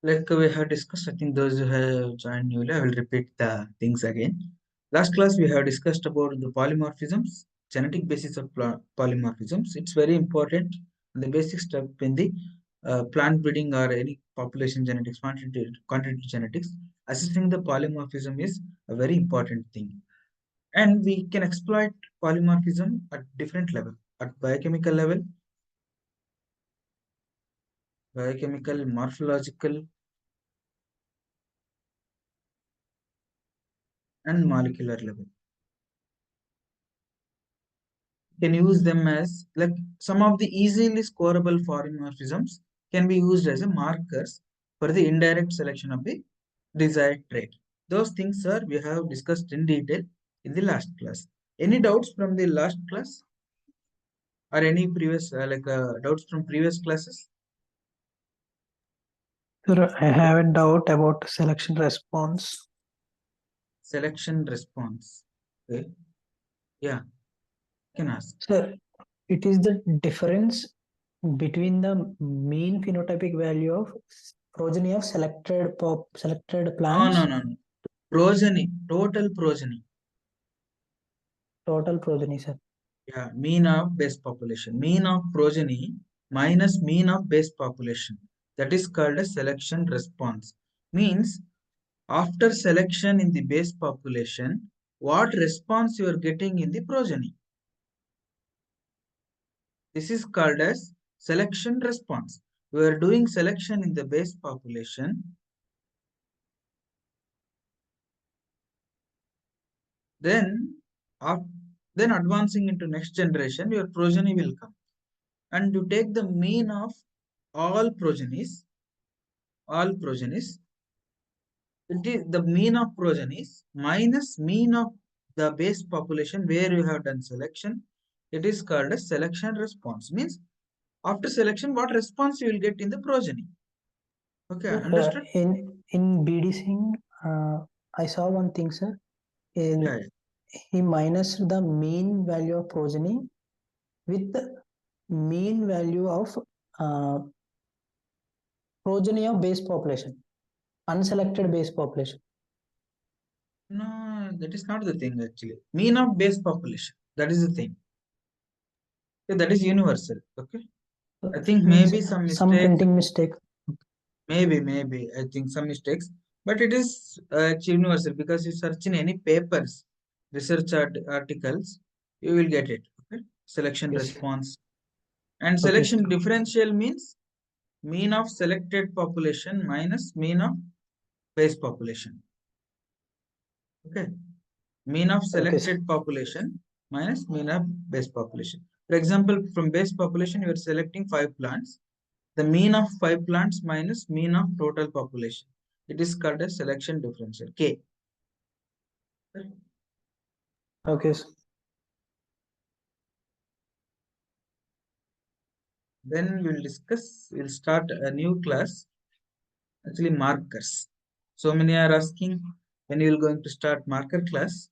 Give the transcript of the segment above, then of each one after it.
Like we have discussed, I think those who have joined newly, I will repeat the things again. Last class we have discussed about the polymorphisms, genetic basis of polymorphisms. It's very important. The basic step in the plant breeding or any population genetics, quantitative genetics. Assessing the polymorphism is a very important thing, and we can exploit polymorphism at different level, at biochemical, morphological, and molecular level. Can use them as like some of the easily scoreable polymorphisms can be used as a markers for the indirect selection of the desired trait. Those things, sir, we have discussed in detail in the last class. Any doubts from the last class or any previous doubts from previous classes? Sir, I have a doubt about selection response. Selection response. Okay. Yeah, can ask. Sir, it is the difference between the mean phenotypic value of progeny of selected No, no, plants, no, no. Progeny, total progeny. total progeny, sir. Yeah, mean of base population. Mean of progeny minus mean of base population. That is called a selection response. Means after selection in the base population, what response you are getting in the progeny. This is called as selection response. We are doing selection in the base population. Then, then advancing into next generation, your progeny will come. And you take the mean of all progenies, it is the mean of progenies minus mean of the base population where you have done selection. It is called a selection response. Means after selection, what response you will get in the progeny. Okay, understood? In BD Singh, I saw one thing, sir. Yeah, He minus the mean value of progeny with the mean value of uh, progeny of base population, unselected base population. no, that is not the thing actually. Mean of base population. That is the thing. Okay, that is universal. Okay. I think Means maybe some some mistake. printing mistake. Maybe. I think some mistakes. But it is actually universal because you search in any papers, research articles, you will get it. Okay. Selection Yes. response. And Okay, sir. selection differential means mean of selected population minus mean of base population. Okay. Mean of Okay, sir. selected population minus mean of base population. For example, from base population, you are selecting 5 plants. The mean of 5 plants minus mean of total population. It is called a selection differential, K. Okay, sir. Then we'll start a new class, actually markers. So many are asking when you will going to start marker class.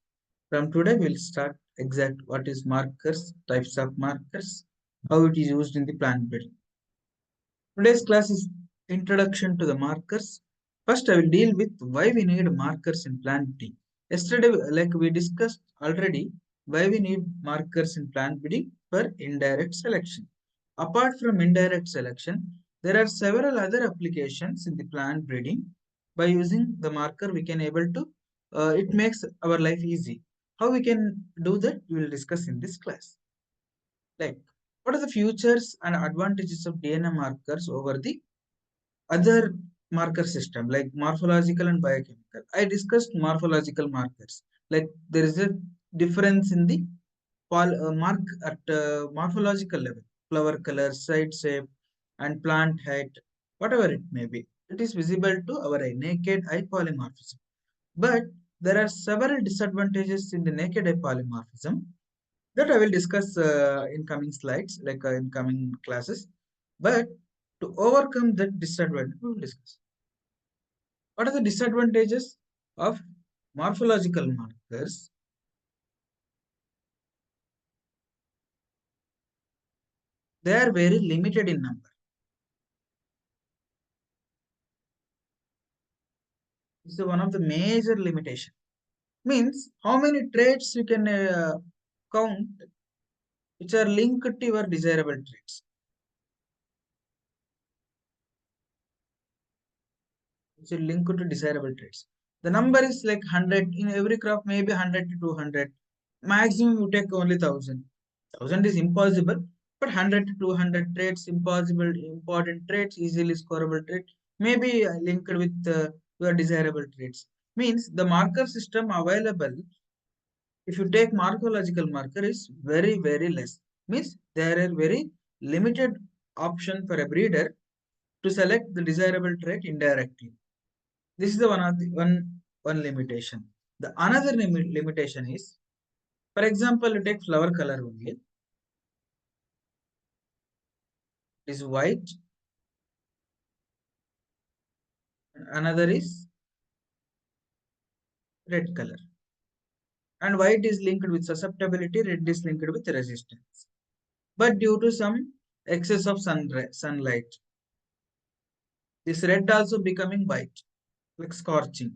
From today, we'll start exact what is markers, types of markers, how it is used in the plant breeding. Today's class is introduction to the markers. First, I will deal with why we need markers in plant breeding. Yesterday, like we discussed already, why we need markers in plant breeding for indirect selection. Apart from indirect selection, there are several other applications in the plant breeding. By using the marker, we can able to, it makes our life easy. How we can do that, we will discuss in this class. Like, what are the features and advantages of DNA markers over the other marker system like morphological and biochemical? I discussed morphological markers. Like there is a difference in the mark at morphological level, flower color, side shape, and plant height, whatever it may be. It is visible to our eye, naked eye polymorphism. But there are several disadvantages in the naked eye polymorphism that I will discuss in coming slides, in coming classes. But to overcome that disadvantage, we will discuss. What are the disadvantages of morphological markers? They are very limited in number. This is one of the major limitation. Means how many traits you can count which are linked to your desirable traits. Which are linked to desirable traits. The number is like 100 in every crop, maybe 100 to 200. Maximum you take only 1000. 1000 is impossible, but 100 to 200 traits, impossible, important traits, easily scoreable trait, maybe linked with your desirable traits. Means the marker system available if you take morphological marker is very less. Means there are very limited option for a breeder to select the desirable trait indirectly. This is the one of the one limitation. The another limitation is, for example, you take flower color only. It is white. Another is red color. And white is linked with susceptibility, red is linked with resistance. But due to some excess of sunlight, this red also becoming white, like scorching.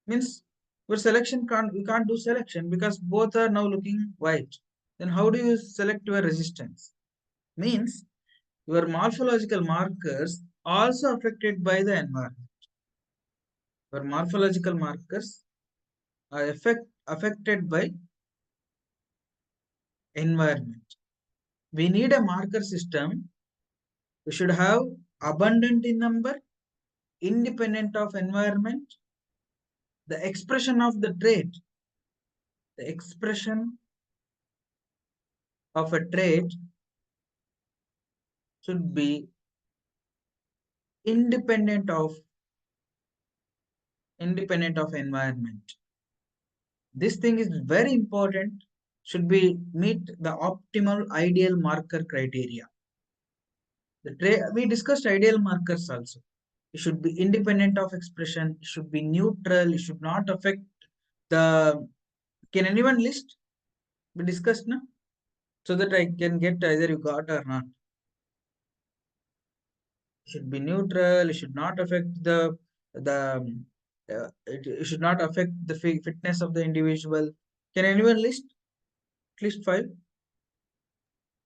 Means your selection we can't do selection because both are now looking white. Then how do you select your resistance? Means your morphological markers also affected by the environment. Your morphological markers are affected by environment. We need a marker system. We should have abundant in number, independent of environment. The expression of the trait, the expression of a trait should be independent of environment. This thing is very important, should be meet the optimal ideal marker criteria. We discussed ideal markers also. It should be independent of expression, it should be neutral, it should not affect the, can anyone list? We discussed now, so that I can get either you got or not. It should be neutral, it should not affect it should not affect the fitness of the individual. Can anyone list at least 5?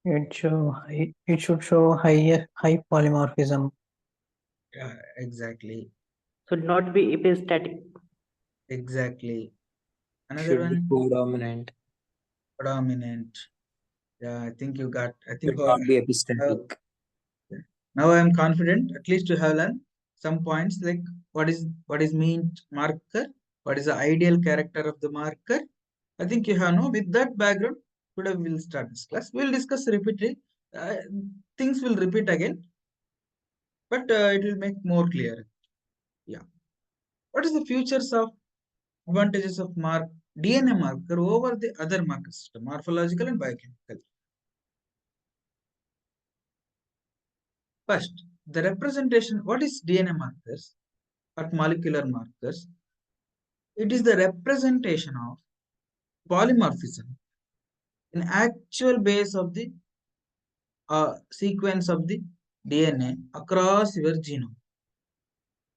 It should show high polymorphism. Exactly. Should not be epistatic. Exactly. Another Should be one, codominant. predominant. Yeah, I think you got. I think Should not be epistatic. now I am confident. At least you have learned some points like what is mean marker, what is the ideal character of the marker. I think you have know. With that background, today we will start this class. We will discuss repeatedly. Things will repeat again, but it will make more clear. Yeah. What is the futures of advantages of DNA marker over the other marker system, morphological and biochemical? First, the representation. What is DNA markers or molecular markers? It is the representation of polymorphism in actual base of the sequence of the DNA across your genome.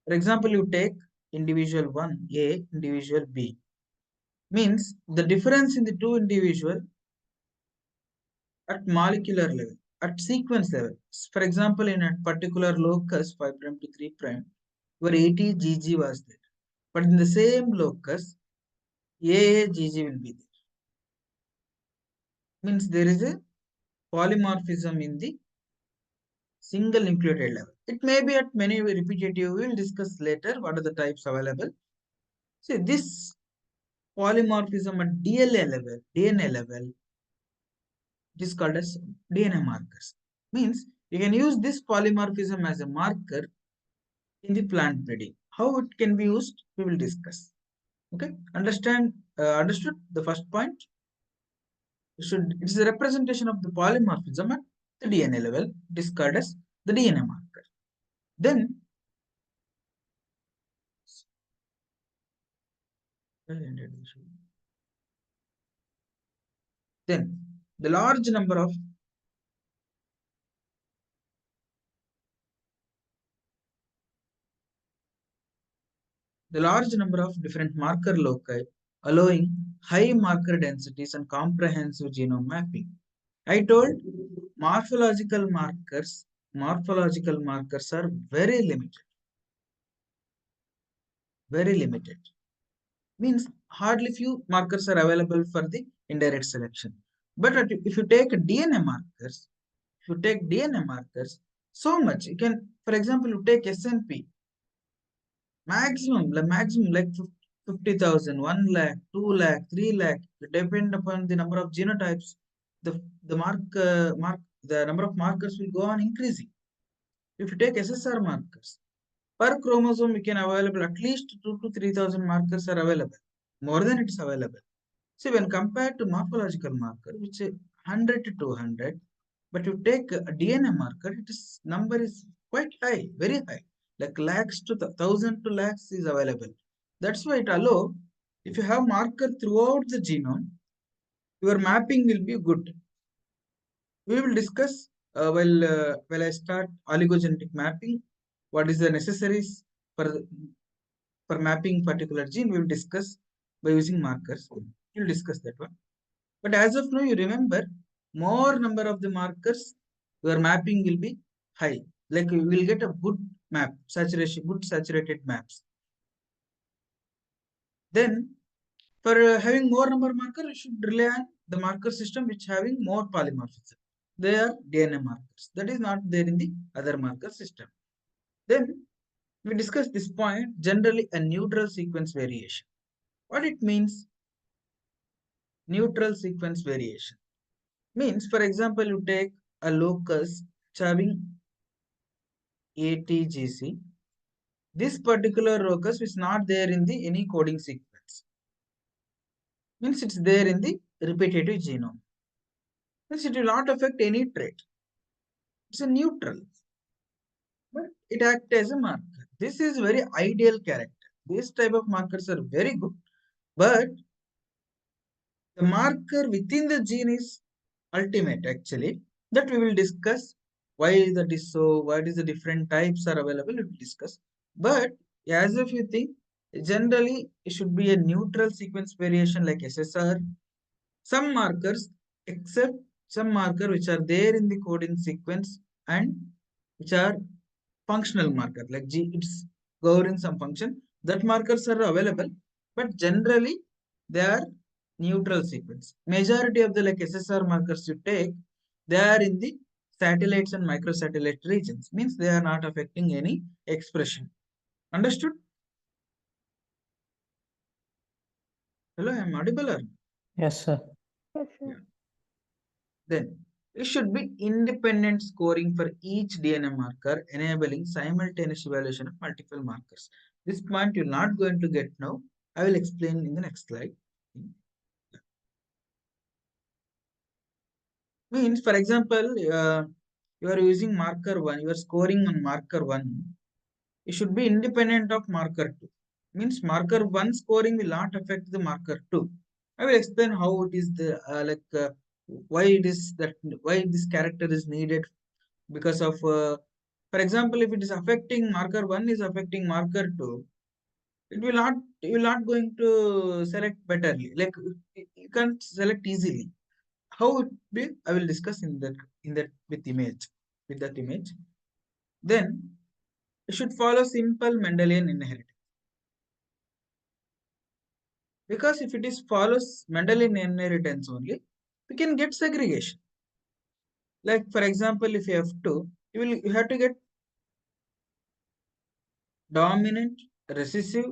For example, you take individual 1 A, individual B. Means the difference in the two individual at molecular level, at sequence level. For example, in a particular locus 5' to 3', where 80 GG was there. But in the same locus, AAGG will be there. Means there is a polymorphism in the single nucleotide level. It may be at many repetitive. We will discuss later what are the types available. See, this polymorphism at DNA level, it is called as DNA markers. Means you can use this polymorphism as a marker in the plant breeding. How it can be used, we will discuss. Okay, understood the first point? It's a representation of the polymorphism at the DNA level. It is called as the DNA marker. Then the large number of the large number of different marker loci, allowing high marker densities and comprehensive genome mapping. I told morphological markers are very limited. Very limited. Means hardly few markers are available for the indirect selection. But if you take DNA markers, so much you can, for example, you take SNP, maximum like 50,000, 1 lakh, 2 lakh, 3 lakh, depend upon the number of genotypes. The number of markers will go on increasing. If you take SSR markers, per chromosome we can available at least 2 to 3,000 markers are available. More than it is available. See, when compared to morphological marker, which is 100 to 200, but you take a DNA marker, number is quite high, very high, like lakhs to 1,000 to lakhs is available. That's why it allow, if you have marker throughout the genome, your mapping will be good. We will discuss while I start oligogenetic mapping, what is the necessaries for mapping particular gene. We will discuss by using markers. We'll discuss that one. But as of now, you remember, more number of the markers, your mapping will be high. Like you will get a good map, good saturated maps. Then, for having more number of markers, you should rely on the marker system which having more polymorphism. They are DNA markers. That is not there in the other marker system. Then, we discuss this point, generally a neutral sequence variation. What it means? Neutral sequence variation means, for example, you take a locus having ATGC. This particular locus is not there in the any coding sequence. Means it's there in the repetitive genome. Means it will not affect any trait. It's a neutral, but it acts as a marker. This is very ideal character. This type of markers are very good, but the marker within the gene is ultimate actually. That we will discuss why that is so, what is the different types are available, we will discuss. But as if you think, generally it should be a neutral sequence variation like SSR. Some markers, except some marker which are there in the coding sequence and which are functional marker like it's governing some function, that markers are available, but generally they are neutral sequence. Majority of the like SSR markers you take, they are in the satellites and microsatellite regions, means they are not affecting any expression. Understood? Hello, I am audible or? Yes, sir. Yes, sir. Yeah. Then it should be independent scoring for each DNA marker, enabling simultaneous evaluation of multiple markers. This point you're not going to get now. I will explain in the next slide. Means, for example, you are using marker 1, you are scoring on marker 1. It should be independent of marker 2. Means marker 1 scoring will not affect the marker 2. I will explain how it is the why it is that, why this character is needed, because of for example, if it is affecting marker 1 is affecting marker 2, it will not, you will not going to select betterly, like you can't select easily. How it be, I will discuss in that with that image. Then it should follow simple Mendelian inheritance, because if it is follows Mendelian inheritance only, we can get segregation. Like for example, if you have two, you have to get dominant, recessive,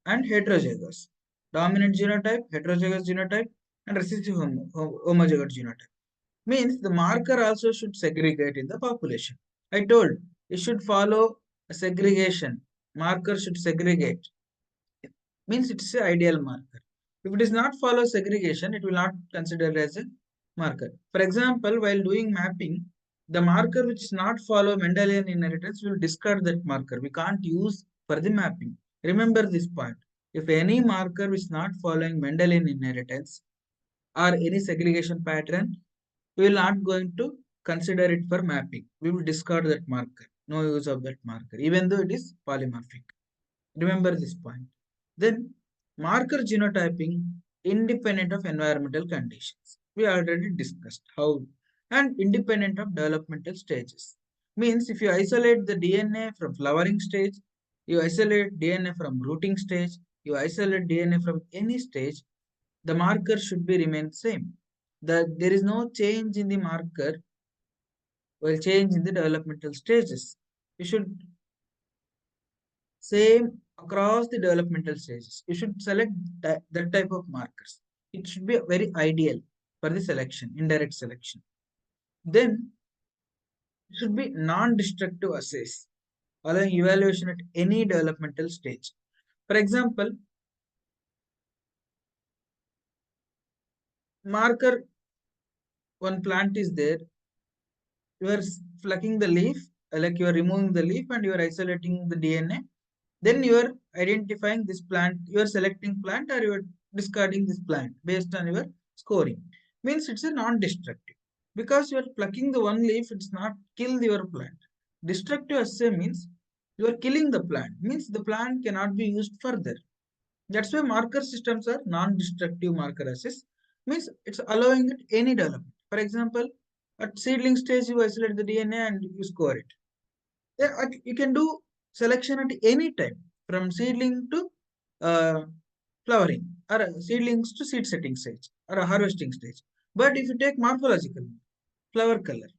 and heterozygous. Dominant genotype, heterozygous genotype, and recessive homozygous genotype. Means the marker also should segregate in the population. I told it should follow a segregation. Marker should segregate. Means it's an ideal marker. If it does not follow segregation, it will not consider as a marker. For example, while doing mapping, the marker which is not follow Mendelian inheritance will discard that marker. We can't use for the mapping. Remember this point. If any marker is not following Mendelian inheritance or any segregation pattern, we will not going to consider it for mapping. We will discard that marker. No use of that marker, even though it is polymorphic. Remember this point. Then marker genotyping independent of environmental conditions. We already discussed how, and independent of developmental stages. Means if you isolate the DNA from flowering stage, you isolate DNA from rooting stage, you isolate DNA from any stage, the marker should be remain same. There is no change in the marker while change in the developmental stages. You should same across the developmental stages. You should select that type of markers. It should be very ideal for the selection, indirect selection. Then it should be non-destructive assays, allowing evaluation at any developmental stage. For example, marker one plant is there, you are plucking the leaf, like you are removing the leaf and you are isolating the DNA. Then you are identifying this plant, you are selecting plant or you are discarding this plant based on your scoring. Means it's a non-destructive. Because you are plucking the one leaf, it's not kill your plant. Destructive assay means you are killing the plant, means the plant cannot be used further. That's why marker systems are non-destructive marker assays. Means it's allowing it any development. For example, at seedling stage, you isolate the DNA and you score it. You can do selection at any time from seedling to flowering or seedlings to seed setting stage or a harvesting stage. But if you take morphological flower color,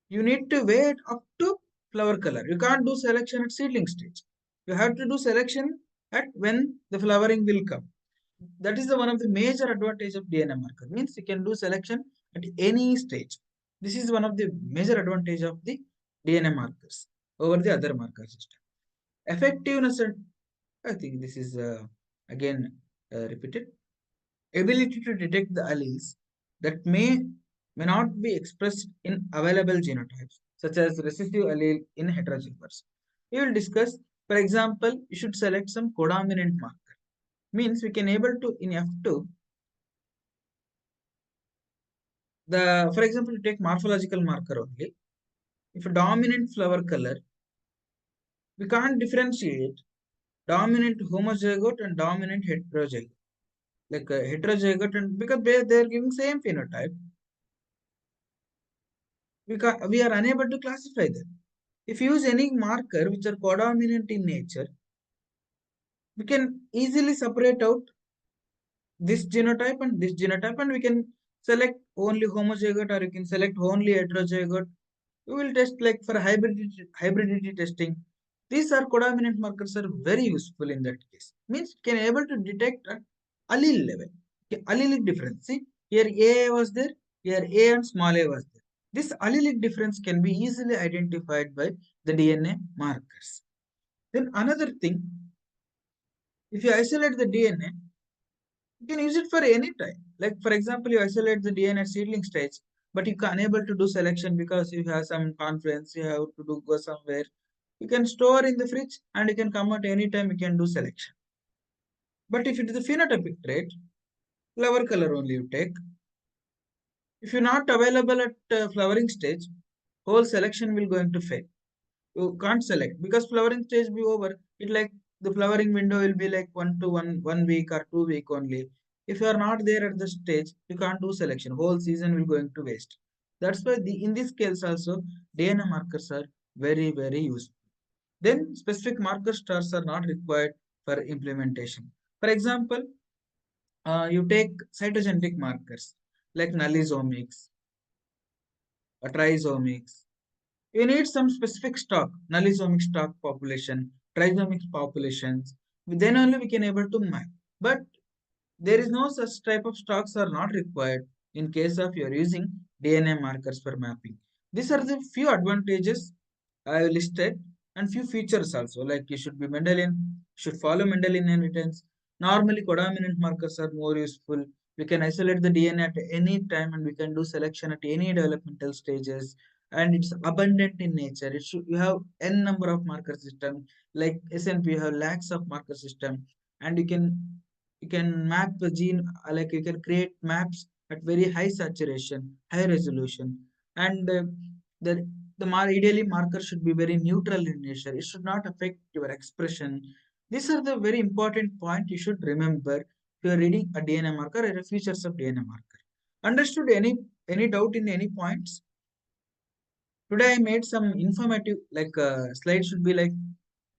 you need to wait up to flower color. You can't do selection at seedling stage. You have to do selection at when the flowering will come. That is the one of the major advantage of DNA marker. Means you can do selection at any stage. This is one of the major advantage of the DNA markers over the other marker system. Effectiveness, and I think this is again repeated. Ability to detect the alleles that may not be expressed in available genotypes, such as recessive allele in heterozygous. We will discuss, for example, you should select some codominant marker. Means we can able to in F2, for example, you take morphological marker only. If a dominant flower color, we can't differentiate dominant homozygote and dominant heterozygote. Like heterozygote, and because they are giving same phenotype, we are unable to classify them. If you use any marker which are codominant in nature, we can easily separate out this genotype and this genotype, and we can select only homozygote or you can select only heterozygote. We will test like for hybridity testing. These are codominant markers are very useful in that case. Means can able to detect at allele level. Okay, allelic difference. See, here A was there, here A and small a was there. This allelic difference can be easily identified by the DNA markers. Then another thing, if you isolate the DNA, you can use it for any time. Like for example, you isolate the DNA at seedling stage, but you can unable to do selection because you have some conference, you have to do go somewhere. You can store in the fridge and you can come at any time. You can do selection. But if it is a phenotypic trait, flower color only you take. If you're not available at flowering stage, whole selection will going to fail. You can't select because flowering stage be over. It like the flowering window will be like 1 week or 2 week only. If you are not there at the stage, you can't do selection. Whole season will going to waste. That's why in this case also DNA markers are very useful. Then specific marker stars are not required for implementation. For example, you take cytogenetic markers like nullisomics, trisomics. You need some specific stock, nullisomic stock population, trisomic populations. Then only we can able to map. But there is no such type of stocks are not required in case of you are using DNA markers for mapping. These are the few advantages I have listed and few features also. Like you should be Mendelian, should follow Mendelian inheritance. Normally, codominant markers are more useful. We can isolate the DNA at any time and we can do selection at any developmental stages. And it's abundant in nature. It should you have n number of marker system. Like SNP, you have lakhs of marker system, and you can map the gene, like you can create maps at very high saturation, high resolution, and the ideally marker should be very neutral in nature. It should not affect your expression, These are the very important point you should remember if you are reading a DNA marker or a features of DNA marker. Understood any doubt in any points? Today I made some informative slides should be like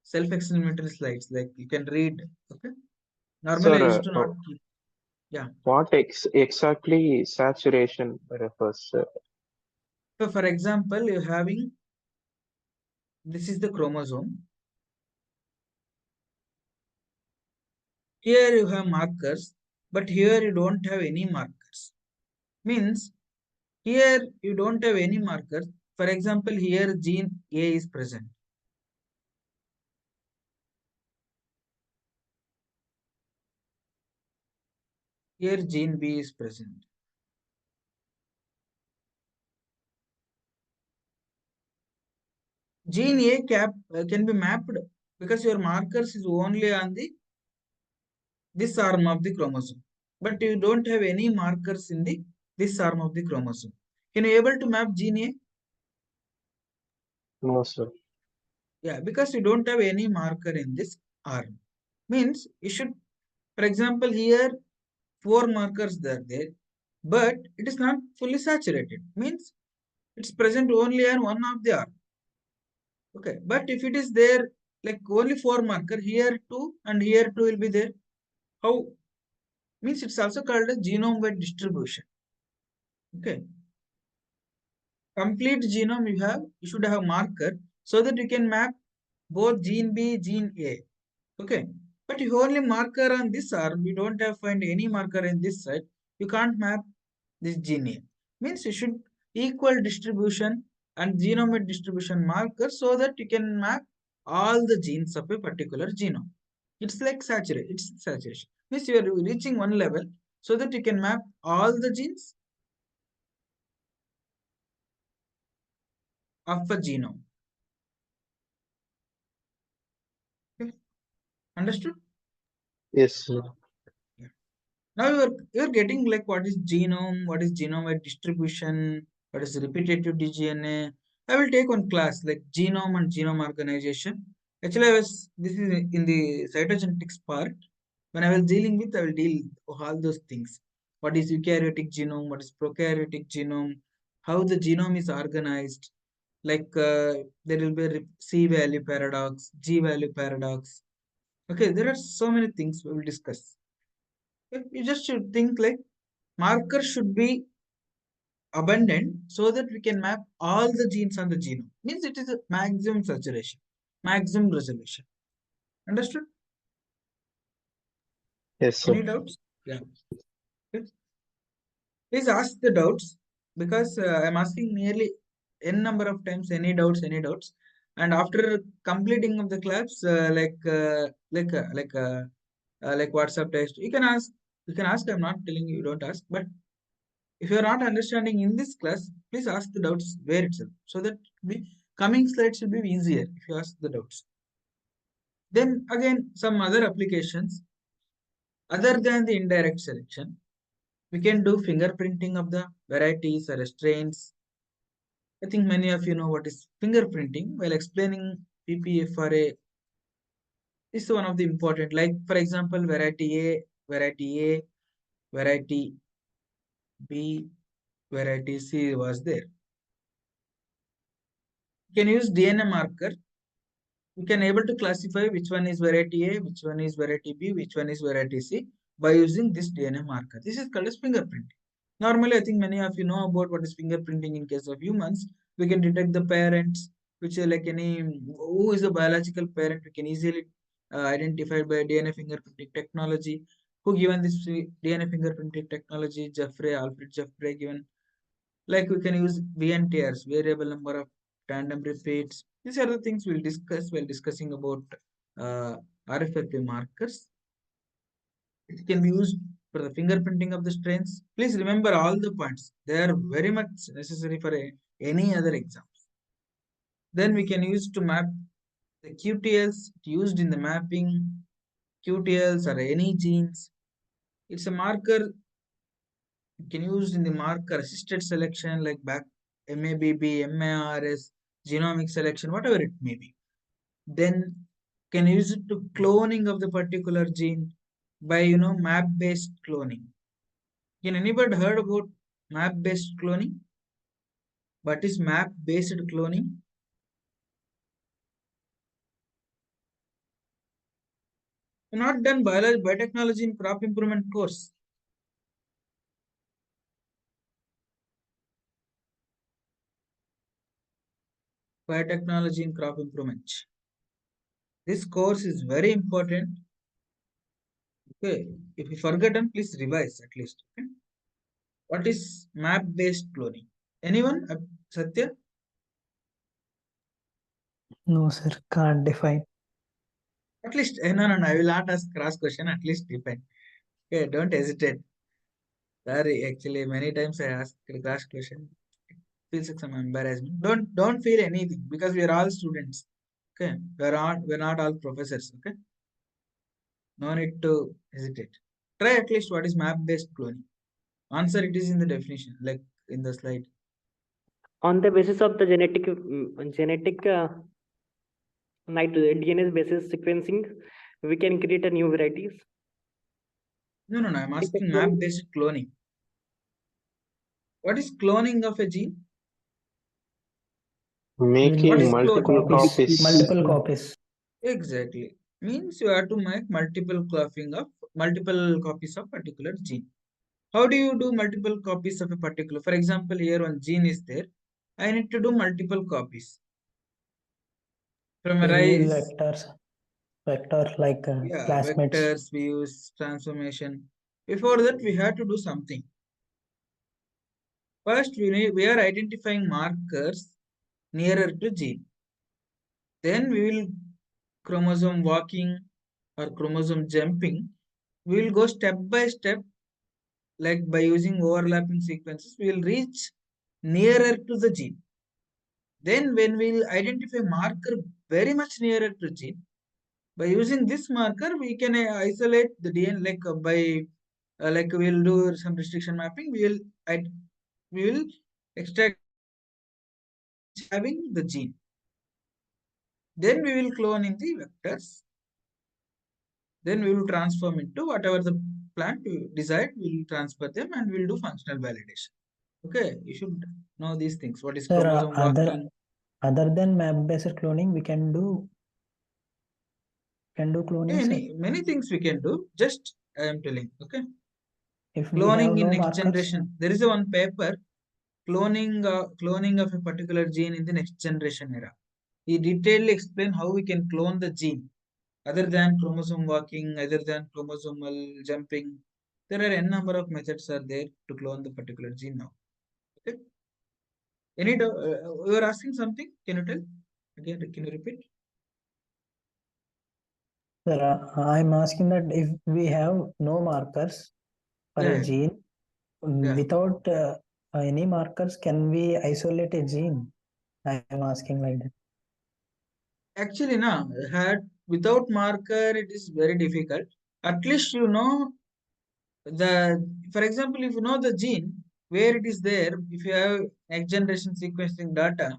self-explanatory slides like you can read. Okay. Normally I Sir, used to not keep. Yeah. what exactly saturation refers, sir? So for example, you're having this is the chromosome. Here you have markers, but here you don't have any markers. Means here you don't have any markers. For example, here gene A is present. Here gene B is present. Gene A can be mapped because your markers is only on the this arm of the chromosome, but you don't have any markers in the this arm of the chromosome. Can you able to map gene A? No, sir. Yeah, because you don't have any marker in this arm. Means you should, for example, here 4 markers are there, but it is not fully saturated. Means it's present only on one of the arm. Okay, but if it is there like only 4 marker, here 2 and here 2 will be there. How? Means it's also called a genome wide distribution. Okay, complete genome you should have marker so that you can map both gene B, gene A. Okay, but if only marker on this arm, you don't have find any marker in this side, you can't map this gene A. Means you should equal distribution and genome distribution marker so that you can map all the genes of a particular genome. It's like saturation. It's saturation. Means you are reaching one level so that you can map all the genes of a genome. Okay. Understood? Yes, sir. Yeah. Now you're getting like what is genome, what is genome distribution, what is repetitive DNA. I will take one class like genome and genome organization. Actually, this is in the cytogenetics part. When I was dealing with, I will deal all those things. What is eukaryotic genome? What is prokaryotic genome? How the genome is organized? Like there will be a C value paradox, G value paradox. Okay, there are so many things we will discuss. You just should think like marker should be abundant so that we can map all the genes on the genome. Means it is a maximum saturation, maximum resolution. Understood? Yes, sir. Any doubts? Yeah. Okay. Please ask the doubts because I'm asking nearly n number of times any doubts. And after completing of the class, like WhatsApp text, you can ask. You can ask. I'm not telling you don't ask, but if you are not understanding in this class, please ask the doubts where itself so that the coming slides will be easier if you ask the doubts. Then again, some other applications other than the indirect selection, we can do fingerprinting of the varieties or strains. I think many of you know what is fingerprinting. While explaining PPFRA, this is one of the important, like for example, variety A, variety B, variety C was there. You can use DNA marker. You can able to classify which one is variety A, which one is variety B, which one is variety C by using this DNA marker. This is called as fingerprinting. Normally, I think many of you know about what is fingerprinting in case of humans. We can detect the parents, which are like any who is a biological parent. We can easily identify by DNA fingerprinting technology. Who given this DNA fingerprinting technology? Alfred Jeffrey given. Like we can use VNTRs, variable number of tandem repeats. These are the things we'll discuss while discussing about uh, RFFA markers. It can be used for the fingerprinting of the strains. Please remember all the points. They are very much necessary for any other exams. Then we can use to map the QTLs used in the mapping, QTLs or any genes. It's a marker you can use in the marker assisted selection like back MABB, MARS, genomic selection, whatever it may be. Then Can use it to cloning of the particular gene by map-based cloning. Can anybody heard about map-based cloning? What is map-based cloning? You're not done biology, biotechnology in crop improvement course. Biotechnology in crop improvement. This course is very important. Okay, if you forgotten, please revise at least. Okay? What is map-based cloning? Anyone? Satya? No, sir, can't define. At least, no, I will not ask cross question, at least define. Okay, don't hesitate. Sorry, actually, many times I ask the cross question. It feels like some embarrassment. Don't feel anything because we are all students. Okay, we're not all professors. Okay, no need to hesitate. Try at least what is map-based cloning. Answer it is in the definition, like in the slide. On the basis of the genetic DNA basis sequencing, we can create a new varieties. No, I'm It's a asking clone. map-based cloning. What is cloning of a gene? We'll Making What is make multiple copies. multiple copies. Exactly. Means you have to make multiple copies of particular gene. How do you do multiple copies of a particular? For example, here one gene is there. I need to do multiple copies. From a We'll use rise, vectors like yeah, plasmids. vectors, we use transformation. Before that, we have to do something. First, we are identifying markers nearer to gene. Then we will chromosome walking or chromosome jumping. We will go step by step, like by using overlapping sequences, we will reach nearer to the gene. Then when we will identify marker very much nearer to gene, by using this marker, we can isolate the DNA like we will do some restriction mapping. We will extract having the gene. Then we will clone in the vectors. Then we will transform into whatever the plant we decide. We will transfer them and we will do functional validation. Okay, you should know these things. What is Sir, chromosome walking? other than map-based cloning, we can do cloning, sir. Many things we can do. Just I am telling. Okay, If we cloning have in no next markers, generation. There is a one paper cloning of a particular gene in the next generation era. He detailedly explain how we can clone the gene other than chromosome walking, other than chromosomal jumping. There are n number of methods are there to clone the particular gene now. Okay. You are asking something? Can you tell again? Can you repeat? sir, I'm asking that if we have no markers for Yeah, a gene, yeah. without any markers, can we isolate a gene? I am asking like that. Actually, no. Without marker, it is very difficult. At least you know for example, if you know the gene where it is there, if you have next generation sequencing data,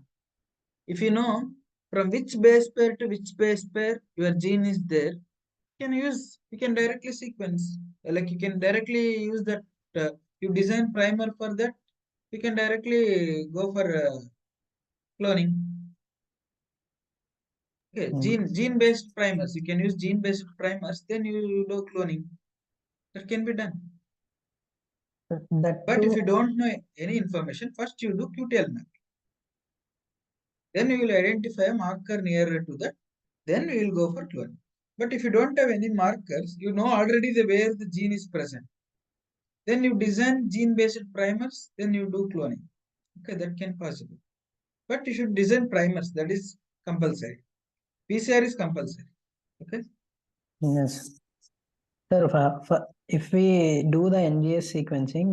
if you know from which base pair to which base pair your gene is there, you can directly sequence. Like you can directly use that. You design primer for that. You can directly go for cloning. Okay, gene based primers. You can use gene based primers. Then you do cloning. That can be done. That But if you too, don't know any information, first you do QTL map. Then you will identify a marker nearer to that. Then we will go for cloning. But if you don't have any markers, you know already where the gene is present. Then you design gene-based primers. Then you do cloning. Okay, that can possible. But you should design primers. That is compulsory. PCR is compulsory. Okay. yes. Sir, if we do the NGS sequencing,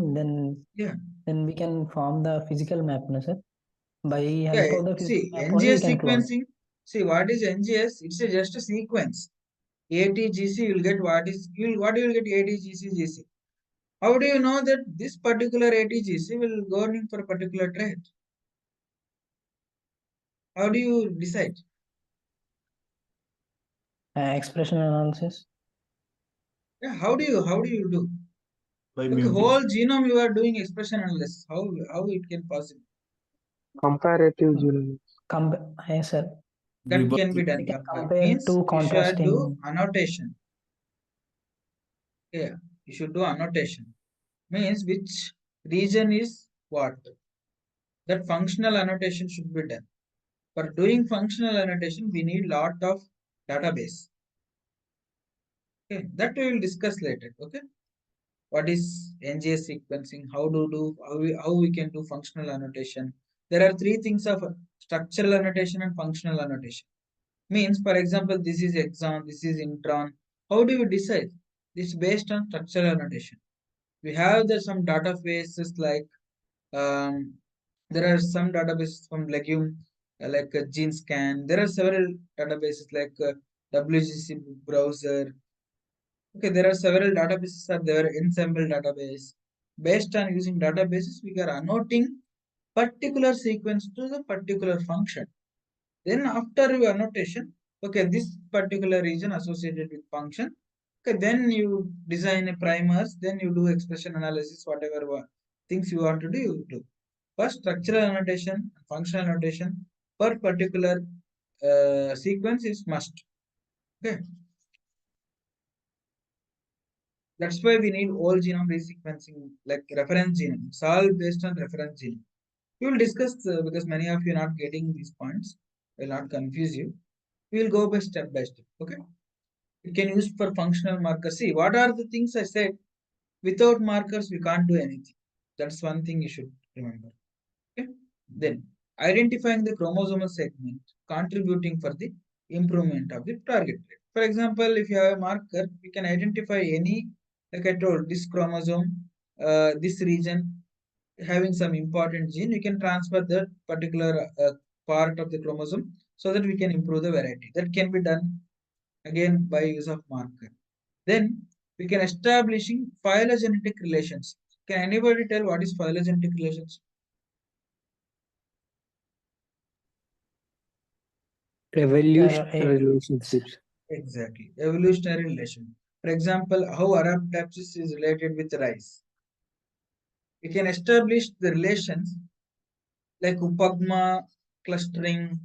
Yeah. then we can form the physical map, no, sir? By help Yeah. of the physical See, map only we NGS can clone. sequencing. See, what is NGS? It's just a sequence. ATGC, you will get what you will get ATGC, GC. How do you know that this particular ATGC will go in for a particular trait? How do you decide? Expression analysis. Yeah, how do you do? By Look, muting. whole genome you are doing expression analysis. How it can possible? Comparative genomics. Yes, sir. That can be Rebirth. done. We can Compare. compare Means two you should do contrasting. annotation. Yeah, you should do annotation. Means which region is what. That functional annotation should be done. For doing functional annotation, we need lot of database. Okay, that we will discuss later. Okay, what is NGS sequencing? How we can do functional annotation? There are three things of structural annotation and functional annotation. Means, for example, this is exon, this is intron. How do we decide? This is based on structural annotation. We have some databases like there are some databases from legume like GeneScan. There are several databases like WGC browser. Okay, there are several databases are there, ensemble database. Based on using databases, we are annotating particular sequence to the particular function. Then after your annotation, okay, this particular region associated with function. Okay, then you design a primers, then you do expression analysis, whatever things you want to do, you do. First, structural annotation, functional annotation per particular sequence is must. Okay. That's why we need whole genome resequencing, like reference genome. It's all based on reference genome. We will discuss because many of you are not getting these points. Will not confuse you. We will go by step. Okay. It can use for functional markers. See, what are the things I said? Without markers, we can't do anything. That's one thing you should remember. Okay. Then identifying the chromosomal segment contributing for the improvement of the target rate. For example, if you have a marker, we can identify any, like I told, this chromosome, this region having some important gene, we can transfer that particular part of the chromosome so that we can improve the variety. That can be done again by use of marker. Then we can establishing phylogenetic relations. Can anybody tell what is phylogenetic relations? Evolutionary relationships. Exactly, evolutionary relation. For example, how Arabidopsis is related with rice. We can establish the relations like Upagma, clustering,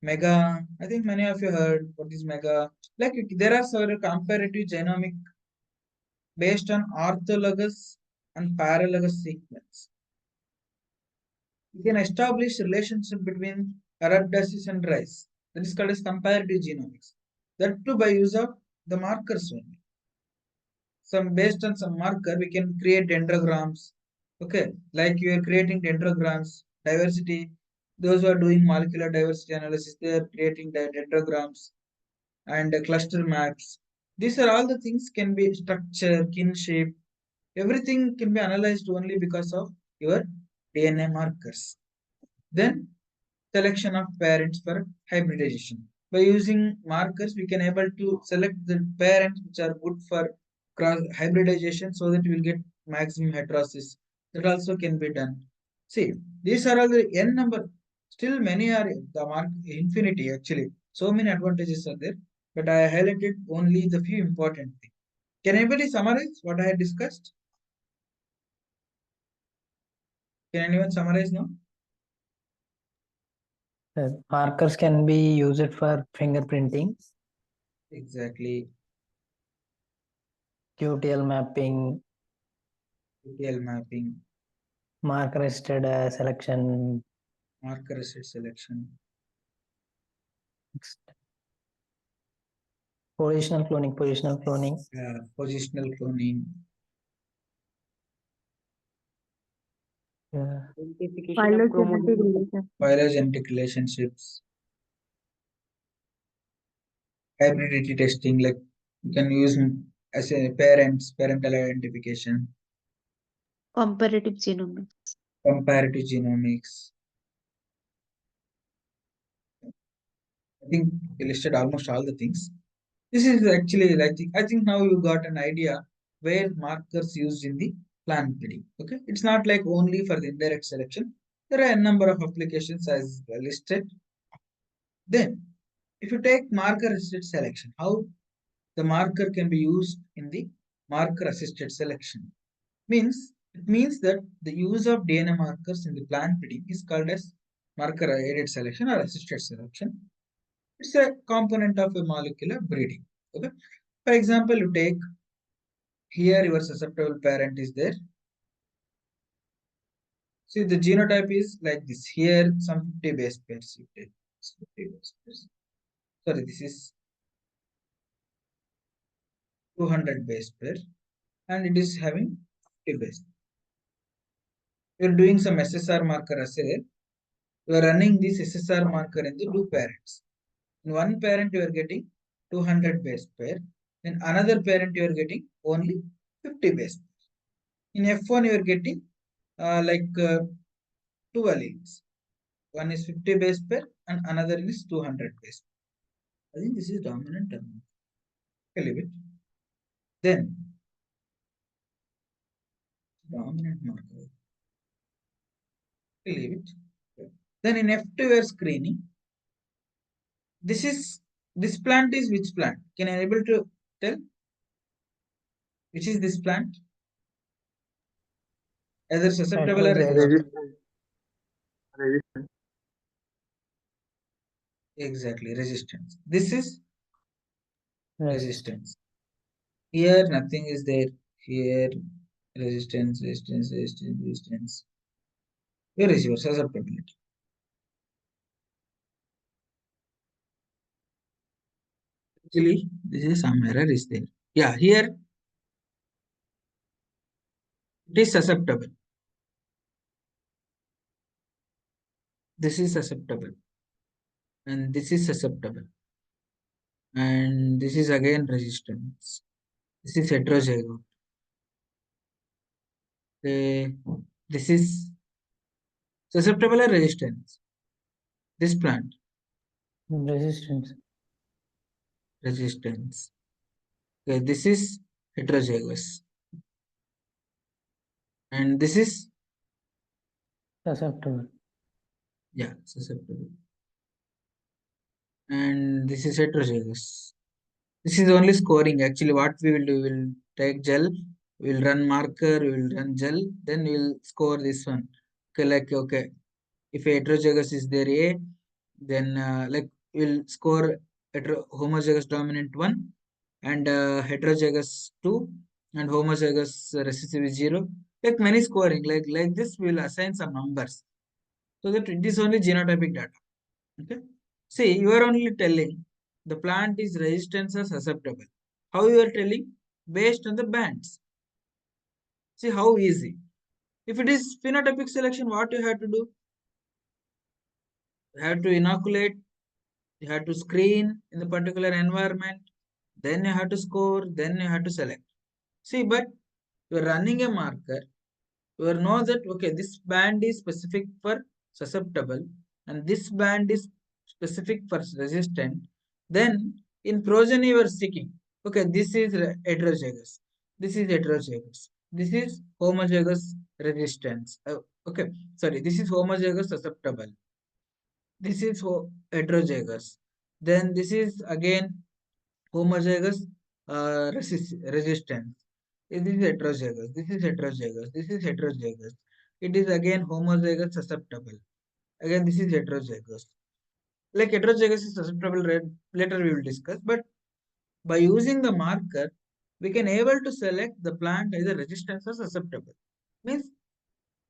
mega. I think many of you heard what is mega. Like there are several comparative genomic based on orthologous and paralogous sequence. We can establish relationship between Arabidopsis and rice. That is called as comparative genomics. That too by use of the markers only. Some based on some marker, we can create dendrograms. Okay, like you are creating dendrograms, diversity. Those who are doing molecular diversity analysis, they are creating the dendrograms and cluster maps. These are all the things can be structure, kinship, everything can be analyzed only because of your DNA markers. Then selection of parents for hybridization. By using markers, we can able to select the parents which are good for cross hybridization so that we will get maximum heterosis. That also can be done. See, these are all the n number. Still, many are the mark infinity actually. So many advantages are there, but I highlighted only the few important things. Can anybody summarize what I had discussed? Can anyone summarize now? Markers can be used for fingerprinting, Exactly. QTL mapping, ETL mapping, marker assisted selection, marker asset selection. positional cloning, Positional cloning, Identification of chromosomes. phylogenetic relationships, hybridity testing, like you can use as a parental identification, Comparative genomics. comparative genomics. I think we listed almost all the things. This is actually like I think now you got an idea where markers used in the plant breeding. Okay, it's not like only for the indirect selection. There are a number of applications as listed. Then if you take marker assisted selection, how the marker can be used in the marker assisted selection? It means that the use of DNA markers in the plant breeding is called as marker aided selection or assisted selection. It's a component of a molecular breeding. Okay. For example, you take here your susceptible parent is there. See, the genotype is like this. Here some 50 base pairs you take. 50 base pairs. Sorry, this is 200 base pair and it is having 50 base. You are doing some SSR marker assay. You are running this SSR marker in the two parents. In one parent you are getting 200 base pair. In another parent you are getting only 50 base pair. In F1 you are getting two alleles. One is 50 base pair and another is 200 base pair. I think this is dominant term. Okay, leave it. Then dominant marker. Okay, leave it. Then in F2 you are screening. This plant is which plant? Can I able to tell? Which is this plant? Either susceptible or resistant. Resistant. Exactly, resistance. This is Yes. resistance. Here nothing is there. Here resistance. Here is your susceptibility. Actually, this is some error is there. Yeah, here it is susceptible. This is susceptible. And this is susceptible. And this is again resistance. This is heterozygote. This is susceptible or resistance? This plant. Resistance. Resistance. Okay, this is heterozygous. And this is, Susceptible. yeah, susceptible. And this is heterozygous. This is only scoring. Actually, what we will do, we will take gel, we will run marker, we will run gel, then we will score this one. Okay, okay, if heterozygous is there A, then we'll score homozygous dominant 1 and heterozygous 2 and homozygous recessive is 0. Like many scoring, like this, we will assign some numbers so that it is only genotypic data. Okay. See, you are only telling the plant is resistant or susceptible. How you are telling? Based on the bands. See how easy. If it is phenotypic selection, what you have to do? You have to inoculate, you have to screen in the particular environment, then you have to score, then you have to select. See, but you are running a marker, you will know that, okay, this band is specific for susceptible and this band is specific for resistant. Then in progeny you are seeking, okay, this is heterozygous, this is heterozygous, this is homozygous resistance. Okay, sorry, this is homozygous susceptible, this is heterozygous, then this is again homozygous resistance. This is heterozygous, this is heterozygous, this is heterozygous. It is again homozygous susceptible. Again, this is heterozygous. Like heterozygous is susceptible, later we will discuss. But by using the marker, we can able to select the plant either resistant or susceptible. Means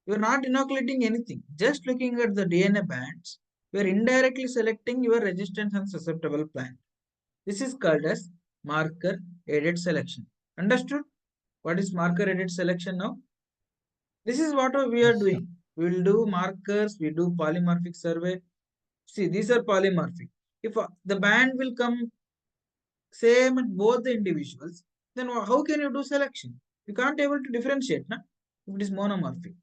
you are not inoculating anything. Just looking at the DNA bands, you are indirectly selecting your resistant and susceptible plant. This is called as marker aided selection. Understood? What is marker aided selection now? This is what we are doing. We will do markers, we do polymorphic survey. See, these are polymorphic. If the band will come same at both the individuals, then how can you do selection? You can't able to differentiate, na? If it is monomorphic.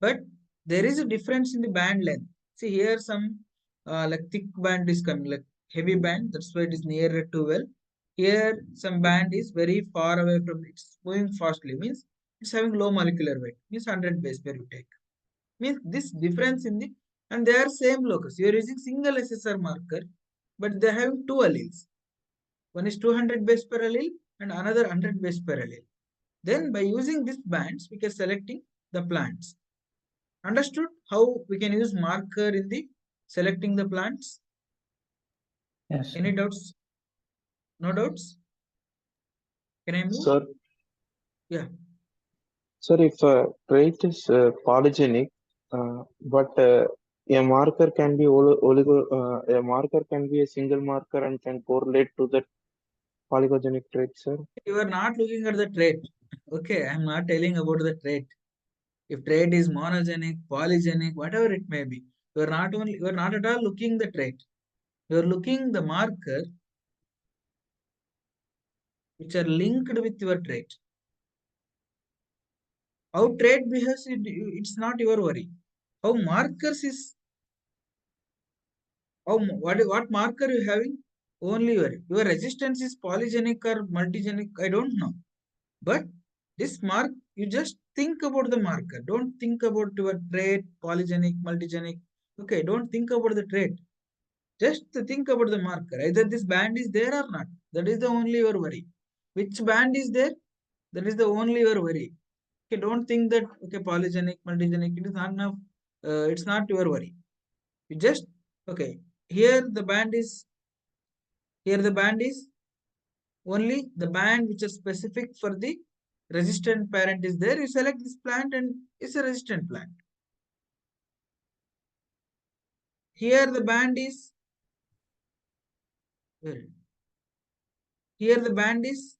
But there is a difference in the band length. See here some like thick band is coming, like heavy band, that's why it is nearer to well. Here some band is very far away from it, it's moving fastly, means it's having low molecular weight, means 100 base pair you take. Means this difference in the, and they are same locus. You are using single SSR marker, but they have two alleles. One is 200 base per allele and another 100 base per allele. Then by using these bands, we can selecting the plants. Understood how we can use marker in the selecting the plants? Yes. Any doubts? No doubts? Can I move? Sir, Yeah. sir, if a trait is polygenic, but a marker can be a marker can be a single marker and can correlate to that polygenic trait, sir. You are not looking at the trait. Okay, I am not telling about the trait. If trait is monogenic, polygenic, whatever it may be, you are not at all looking the trait. You are looking the marker which are linked with your trait. How trait behaves, it's not your worry. How markers is, what marker you having? Only your resistance is polygenic or multigenic, I don't know. But this mark, you just think about the marker. Don't think about your trait, polygenic, multigenic. Okay, don't think about the trait. Just think about the marker. Either this band is there or not. That is the only your worry. Which band is there? That is the only your worry. Okay, don't think that okay, polygenic, multigenic. It is not enough. It's not your worry. You just okay. Here the band is. Here the band is only the band which is specific for the resistant parent is there. You select this plant and it's a resistant plant. Here the band is. Here the band is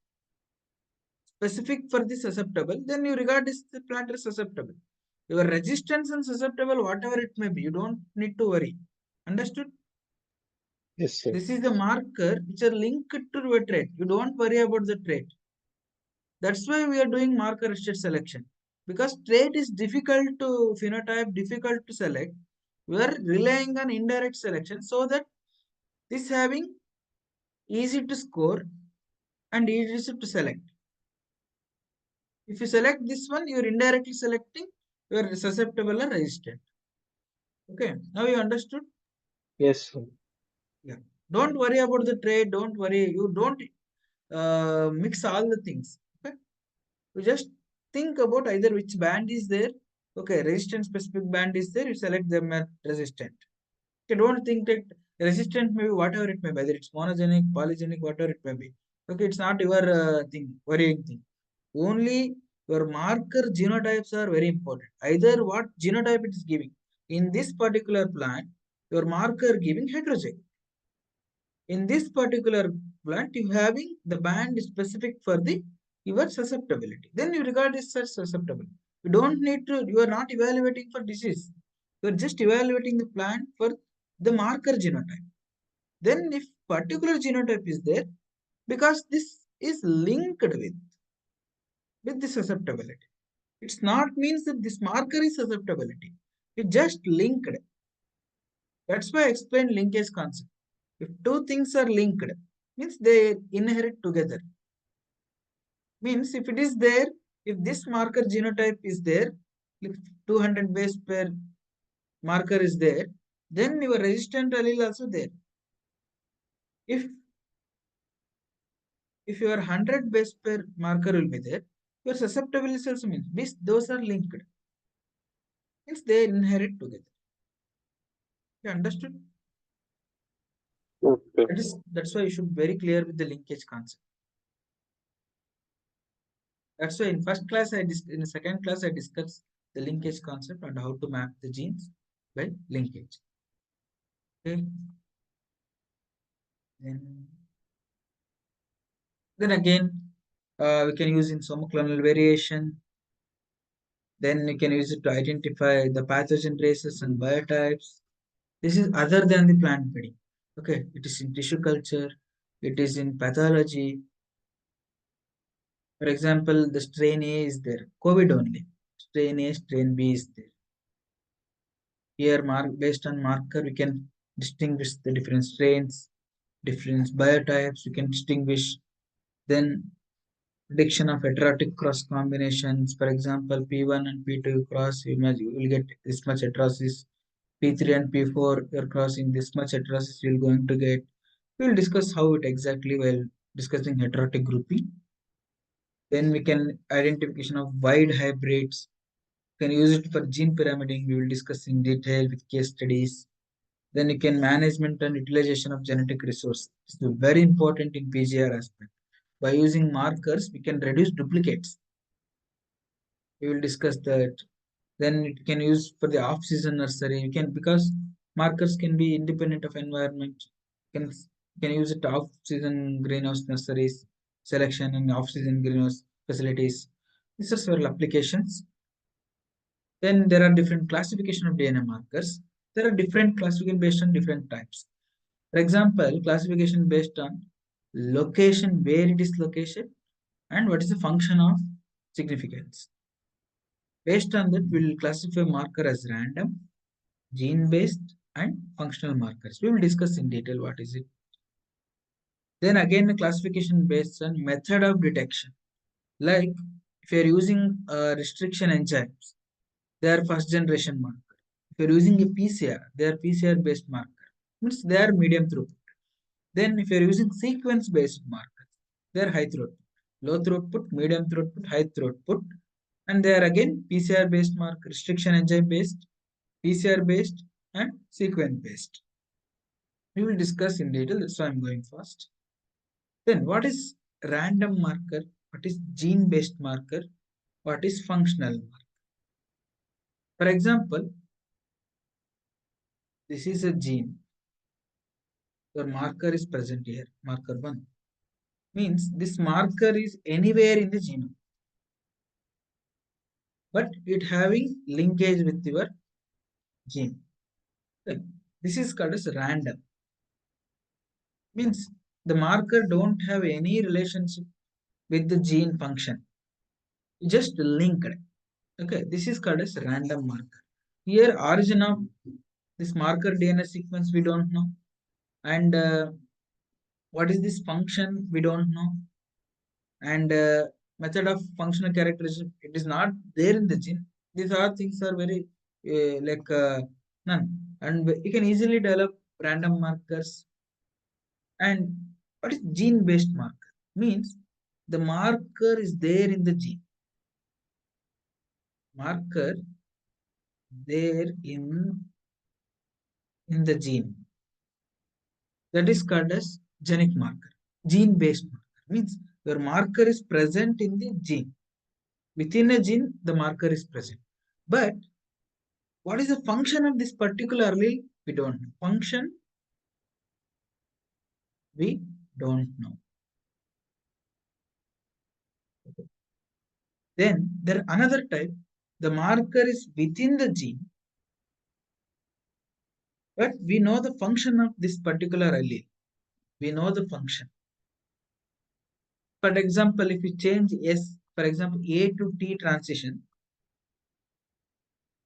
specific for the susceptible, then you regard this the plant as susceptible. Your resistance and susceptible, whatever it may be, you don't need to worry. Understood? Yes, sir. This is the marker which are linked to your trait. You don't worry about the trait. That's why we are doing marker restricted selection. Because trait is difficult to phenotype, difficult to select. We are relying on indirect selection so that this having easy to score and easy to select. If you select this one, you are indirectly selecting your susceptible or resistant. Okay, now you understood? Yes, sir. Yeah. Don't worry about the trade. Don't worry. You don't mix all the things. Okay. You just think about either which band is there. Okay, resistant specific band is there. You select them as resistant. Okay, don't think that resistant may be whatever it may be, whether it's monogenic, polygenic, whatever it may be. Okay, it's not your thing, worrying thing. Only your marker genotypes are very important. Either what genotype it is giving. In this particular plant, your marker giving heterozygote. In this particular plant, you having the band specific for the your susceptibility. Then you regard it as susceptible. You don't need to, you are not evaluating for disease. You are just evaluating the plant for the marker genotype. Then if particular genotype is there, because this is linked with the susceptibility. It's not means that this marker is susceptibility. It just linked. That's why I explained linkage concept. If two things are linked, means they inherit together. Means if it is there, if this marker genotype is there, if 200 base pair marker is there, then your resistant allele also there. If your 100 base pair marker will be there, your susceptibility also means this, those are linked. Means they inherit together. You understood? Okay. That's why you should be very clear with the linkage concept. That's why in first class in the second class I discussed the linkage concept and how to map the genes by linkage. Okay. Then again, we can use in somoclonal variation. Then you can use it to identify the pathogen traces and biotypes. This is other than the plant breeding. Okay, it is in tissue culture, it is in pathology. For example, the strain A is there, COVID only. Strain A, strain B is there. Here, based on marker, we can distinguish the different strains, different biotypes. We can distinguish. Then prediction of heterotic cross combinations. For example, P1 and P2 cross, you will get this much heterosis. P3 and P4, you're crossing this much heterosis, you're going to get. We will discuss how it exactly while discussing heterotic grouping. Then we can identification of wide hybrids. Can use it for gene pyramiding. We will discuss in detail with case studies. Then you can management and utilization of genetic resource. It's very important in PGR aspect. By using markers, we can reduce duplicates. We will discuss that. Then it can use for the off-season nursery. You can, because markers can be independent of environment. Can use it off-season greenhouse nurseries, selection and off-season greenhouse facilities. These are several applications. Then there are different classification of DNA markers. There are different classification based on different types. For example, classification based on location, where it is located, and what is the function of significance. Based on that, we will classify marker as random, gene-based, and functional markers. We will discuss in detail what is it. Then again, the classification based on method of detection. Like if you are using restriction enzymes, they are first generation marker. If you are using a PCR, they are PCR based marker. Means they are medium throughput. Then if you are using sequence based markers, they are high throughput. Low throughput, medium throughput, high throughput. And they are again PCR based marker, restriction enzyme based, PCR based, and sequence based. We will discuss in detail. That's why I'm going fast. Then what is random marker? What is gene based marker? What is functional marker? For example, this is a gene. Your marker is present here, marker 1. Means this marker is anywhere in the genome, but it having linkage with your gene. This is called as random. Means the marker don't have any relationship with the gene function. Just linked. Okay, this is called as random marker. Here origin of this marker DNA sequence we don't know, and what is this function we don't know, and method of functional characterization, it is not there in the gene. These are things are very none, and you can easily develop random markers. And what is gene based marker? Means the marker is there in the gene, marker there in the gene, that is called as genic marker. Gene based marker means your marker is present in the gene. Within a gene, the marker is present. But what is the function of this particular allele? We don't know. Function, we don't know. Then there another type, the marker is within the gene, but we know the function of this particular allele. We know the function. For example, if you change S, for example, A to T transition,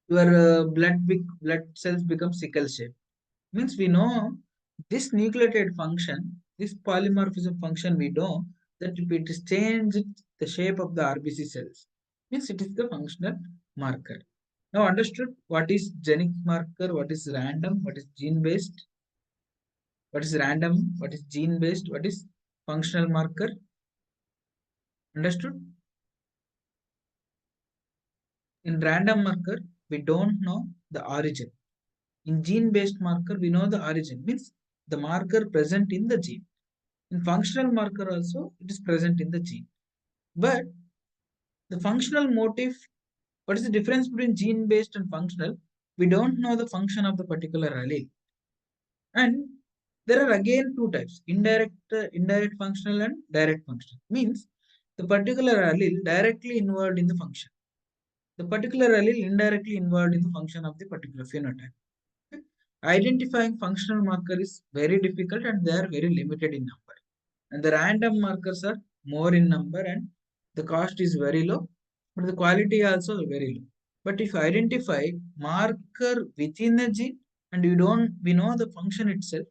your blood cells become sickle shape. Means we know this nucleotide function, this polymorphism function, we know that if it is changed the shape of the RBC cells, means it is the functional marker. Now understood what is genic marker, what is random, what is gene based, what is random, what is gene based, what is functional marker. Understood? In random marker, we don't know the origin. In gene-based marker, we know the origin, means the marker present in the gene. In functional marker also, it is present in the gene. But the functional motif, what is the difference between gene-based and functional? We don't know the function of the particular allele. And there are again two types, indirect functional and direct functional. Means the particular allele directly involved in the function. The particular allele indirectly involved in the function of the particular phenotype. Okay? Identifying functional marker is very difficult and they are very limited in number. And the random markers are more in number and the cost is very low, but the quality also very low. But if you identify marker within a gene and we know the function itself,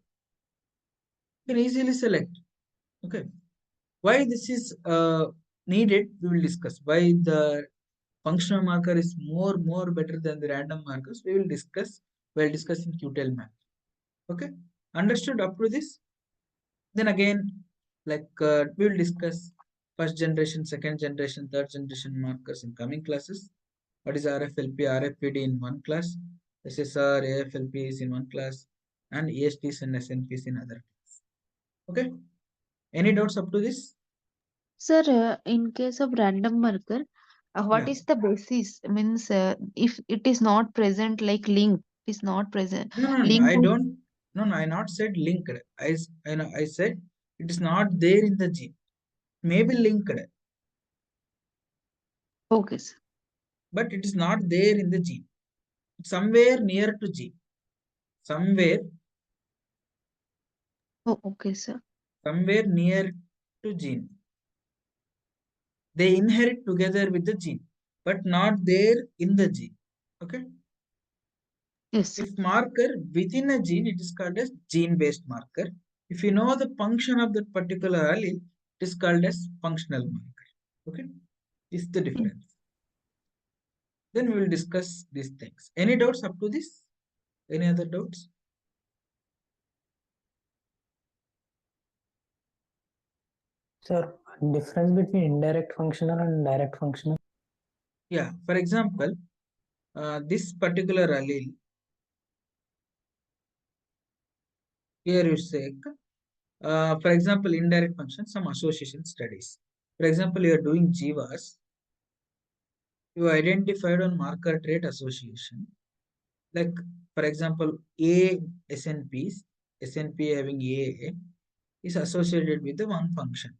you can easily select. Okay. Why this is needed, we will discuss. Why the functional marker is more better than the random markers, we will discuss while discussing QTAL map. Okay, understood up to this? Then again, like we will discuss first generation, second generation, third generation markers in coming classes. What is RFLP, RFPD in one class, SSR, AFLP is in one class, and ESTs and SNPs in other class. Okay. Any doubts up to this? Sir, in case of random marker, what Yeah. is the basis? Means if it is not present, like link is not present. No, no, no. Link I don't. No, no. I not said linked. I said it is not there in the gene. Maybe linked, okay, sir. but it is not there in the gene. It's somewhere near to gene. Somewhere, Oh, okay, sir. somewhere near to gene. They inherit together with the gene, but not there in the gene. Okay. Yes, sir. If marker within a gene, it is called as gene-based marker. If you know the function of that particular allele, it is called as functional marker. Okay. This is the difference. Then we will discuss these things. Any doubts up to this? Any other doubts? Sir, difference between indirect functional and direct functional. Yeah. For example, this particular allele, here you say, for example, indirect function, some association studies. For example, you are doing Jivas, you identified on marker trait association. Like, for example, A SNPs, SNP having A is associated with the one function.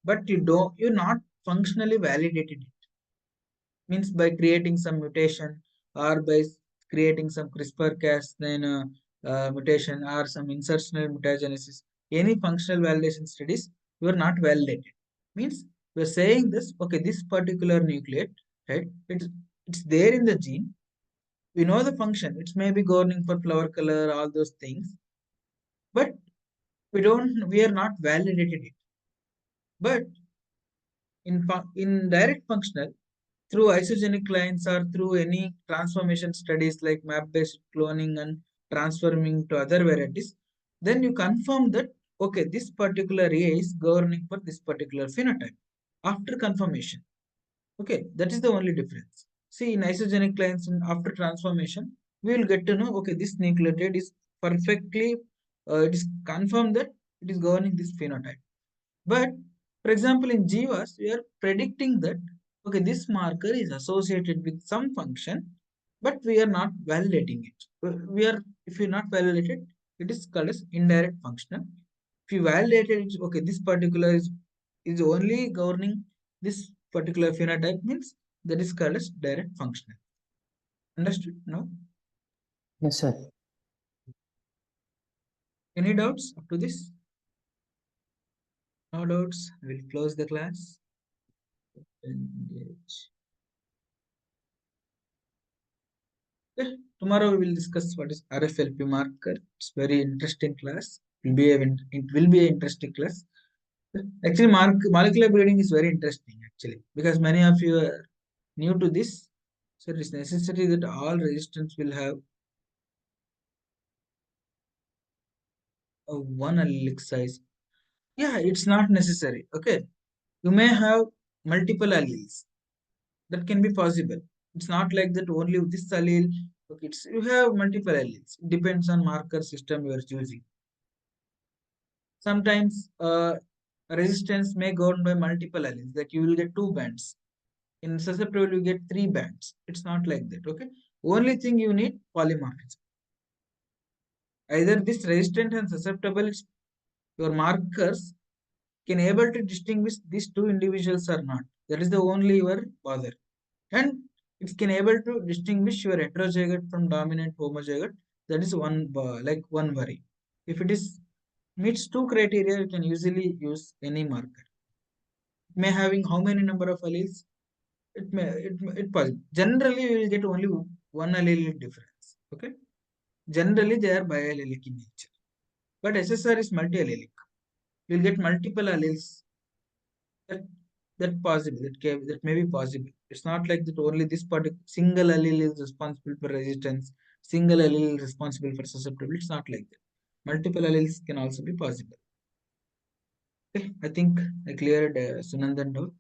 But you're not functionally validated it. Means by creating some mutation or by creating some CRISPR-Cas9 mutation or some insertional mutagenesis, any functional validation studies, you are not validated. Means we are saying this, okay, this particular nucleate, right? It's there in the gene. We know the function. It's maybe governing for flower color, all those things, but we are not validated it. But in direct functional, through isogenic lines or through any transformation studies like map-based cloning and transforming to other varieties, then you confirm that, okay, this particular A is governing for this particular phenotype after confirmation. Okay, that is the only difference. See, in isogenic lines and after transformation, we will get to know, okay, this nucleotide is perfectly, it is confirmed that it is governing this phenotype. But for example, in Jivas, we are predicting that, okay, this marker is associated with some function, but we are not validating it. If we not validate it, it is called as indirect functional. If you validate it, okay, this particular is only governing this particular phenotype, means that is called as direct functional. Understood? No? Yes, sir. Any doubts up to this? No doubts. I will close the class. Engage. Okay, tomorrow we will discuss what is RFLP marker. It's very interesting class. It will be an interesting class. Actually, molecular breeding is very interesting actually, because many of you are new to this. So it is necessary that all resistance will have a one allelic size. Yeah, it's not necessary. Okay. You may have multiple alleles. That can be possible. It's not like that only this allele. Okay, you have multiple alleles. It depends on marker system you are choosing. Sometimes resistance may go on by multiple alleles, like you will get 2 bands. In susceptible, you get 3 bands. It's not like that. Okay. Only thing you need polymorphism. Either this resistant and susceptible, your markers can able to distinguish these 2 individuals or not. That is the only your bother. And it can able to distinguish your heterozygote from dominant homozygote. That is one worry. If it is meets 2 criteria, you can easily use any marker. It may having how many number of alleles? It possible. Generally, you will get only one allele difference. Okay. Generally, they are biallelic in nature. But SSR is multi-allelic. You will get multiple alleles. That possible. That may be possible. It's not like that only this particular single allele is responsible for resistance. Single allele is responsible for susceptibility. It's not like that. multiple alleles can also be possible. Okay, I think I cleared Sunandan doubt.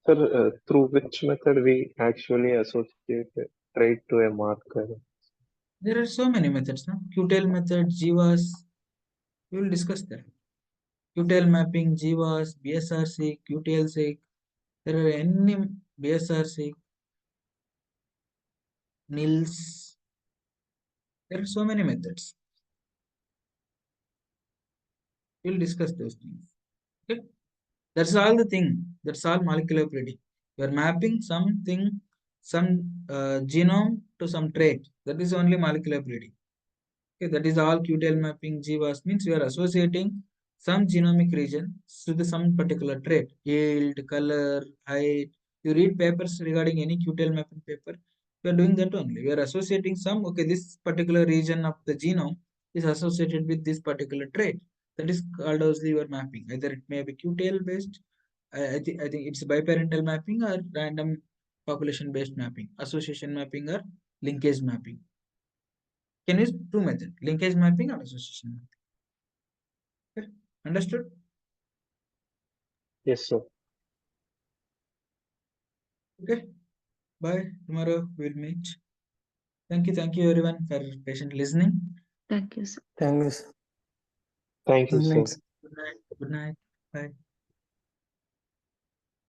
Sir, through which method we actually associate a trait to a marker? There are so many methods, no? QTAL method, GWAS. We will discuss that. QTAL mapping, GWAS, BSR-seq, QTL-seq. There are any BSR-seq, NILS. There are so many methods. We'll discuss those things. Okay. That's all the thing. That's all molecular breeding. You are mapping something, some genome to some trait. That is only molecular breeding. Okay, that is all QTL mapping. GWAS means you are associating some genomic region to some particular trait, yield, color, height. You read papers regarding any QTL mapping paper, we are doing that only. We are associating some, okay, this particular region of the genome is associated with this particular trait. That is called as your mapping. Either it may be QTL based, I think it's biparental mapping or random population based mapping, association mapping or linkage mapping. Can use two methods, linkage mapping or association mapping. Okay. Understood? Yes, sir. Okay. Bye. Tomorrow we'll meet. Thank you everyone for patient listening. Thank you, sir. Thank you, sir. Thank you, Good sir. night, sir. Good night. Good night. Bye.